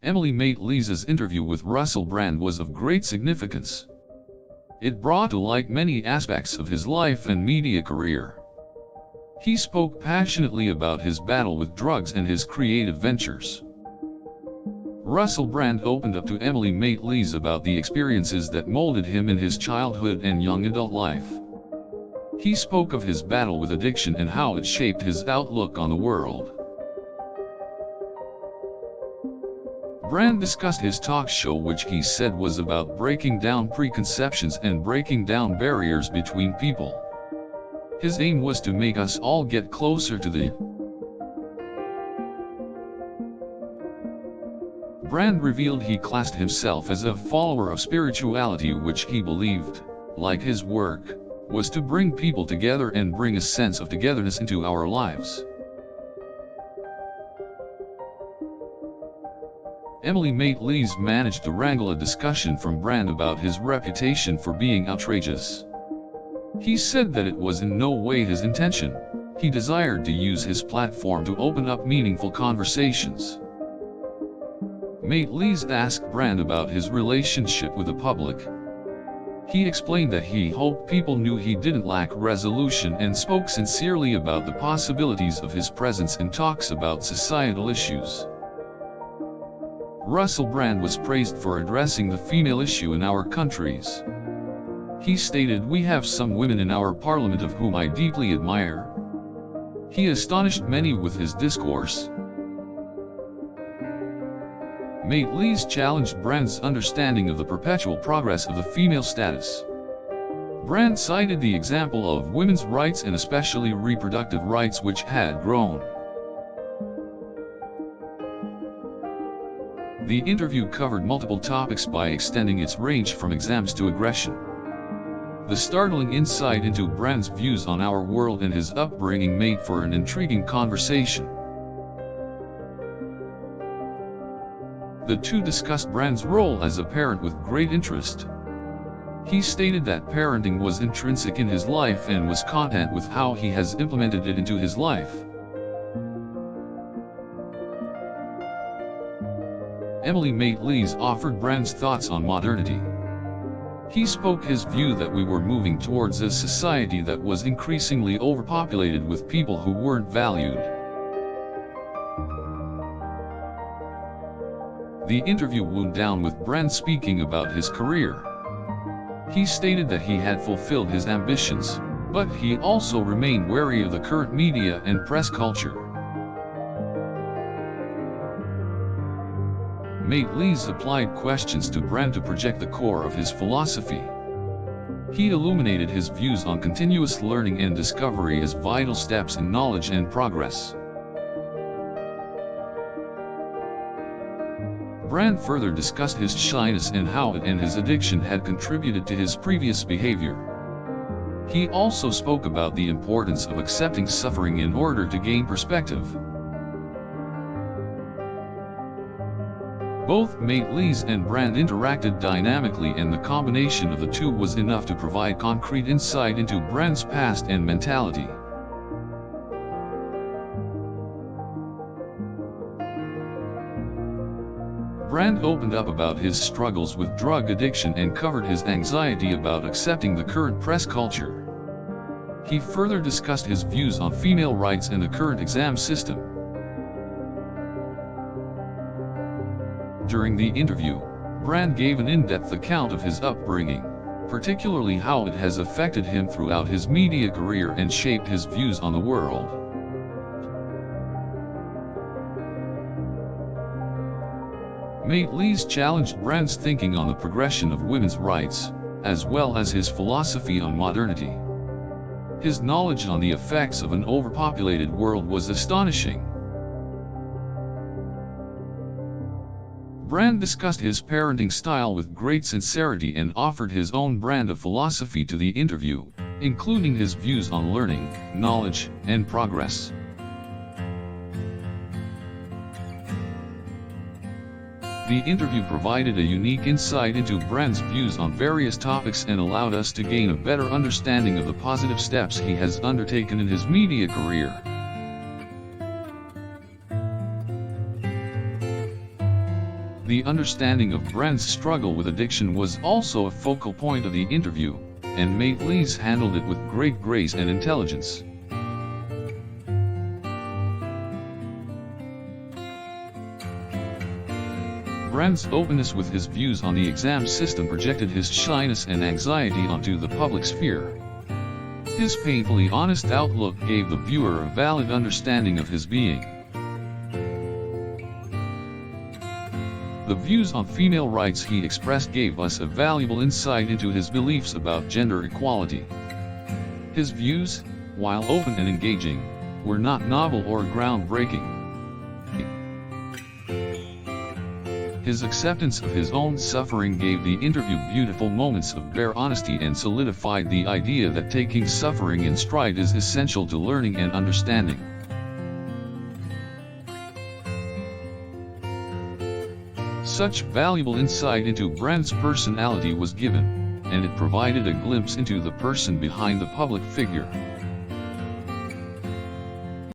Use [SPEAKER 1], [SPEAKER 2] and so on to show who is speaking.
[SPEAKER 1] Maitlis's interview with Russell Brand was of great significance. It brought to light many aspects of his life and media career. He spoke passionately about his battle with drugs and his creative ventures. Russell Brand opened up to Maitlis about the experiences that molded him in his childhood and young adult life. He spoke of his battle with addiction and how it shaped his outlook on the world. Brand discussed his talk show, which he said was about breaking down preconceptions and breaking down barriers between people. His aim was to make us all get closer to the Brand revealed he classed himself as a follower of spirituality, which he believed, like his work, was to bring people together and bring a sense of togetherness into our lives. Maitlis managed to wrangle a discussion from Brand about his reputation for being outrageous. He said that it was in no way his intention. He desired to use his platform to open up meaningful conversations. Maitlis asked Brand about his relationship with the public. He explained that he hoped people knew he didn't lack resolution and spoke sincerely about the possibilities of his presence in talks about societal issues. Russell Brand was praised for addressing the female issue in our countries. He stated, "We have some women in our parliament of whom I deeply admire." He astonished many with his discourse. Maitlis challenged Brand's understanding of the perpetual progress of the female status. Brand cited the example of women's rights and especially reproductive rights, which had grown. The interview covered multiple topics by extending its range from exams to aggression. The startling insight into Brand's views on our world and his upbringing made for an intriguing conversation. The two discussed Brand's role as a parent with great interest. He stated that parenting was intrinsic in his life and was content with how he has implemented it into his life. Maitlis offered Brand's thoughts on modernity. He spoke his view that we were moving towards a society that was increasingly overpopulated with people who weren't valued. The interview wound down with Brand speaking about his career. He stated that he had fulfilled his ambitions, but he also remained wary of the current media and press culture. Maitlis applied questions to Brand to project the core of his philosophy. He illuminated his views on continuous learning and discovery as vital steps in knowledge and progress. Brand further discussed his shyness and how it and his addiction had contributed to his previous behavior. He also spoke about the importance of accepting suffering in order to gain perspective. Both Maitlis and Brand interacted dynamically, and the combination of the two was enough to provide concrete insight into Brand's past and mentality. Brand opened up about his struggles with drug addiction and covered his anxiety about accepting the current press culture. He further discussed his views on female rights and the current exam system. During the interview, Brand gave an in-depth account of his upbringing, particularly how it has affected him throughout his media career and shaped his views on the world. Maitlis challenged Brand's thinking on the progression of women's rights, as well as his philosophy on modernity. His knowledge on the effects of an overpopulated world was astonishing. Brand discussed his parenting style with great sincerity and offered his own brand of philosophy to the interview, including his views on learning, knowledge, and progress. The interview provided a unique insight into Brand's views on various topics and allowed us to gain a better understanding of the positive steps he has undertaken in his media career. The understanding of Brand's struggle with addiction was also a focal point of the interview, and Maitlis handled it with great grace and intelligence. Brand's openness with his views on the exam system projected his shyness and anxiety onto the public sphere. His painfully honest outlook gave the viewer a valid understanding of his being. The views on female rights he expressed gave us a valuable insight into his beliefs about gender equality. His views, while open and engaging, were not novel or groundbreaking. His acceptance of his own suffering gave the interview beautiful moments of bare honesty and solidified the idea that taking suffering in stride is essential to learning and understanding. Such valuable insight into Brand's personality was given, and it provided a glimpse into the person behind the public figure.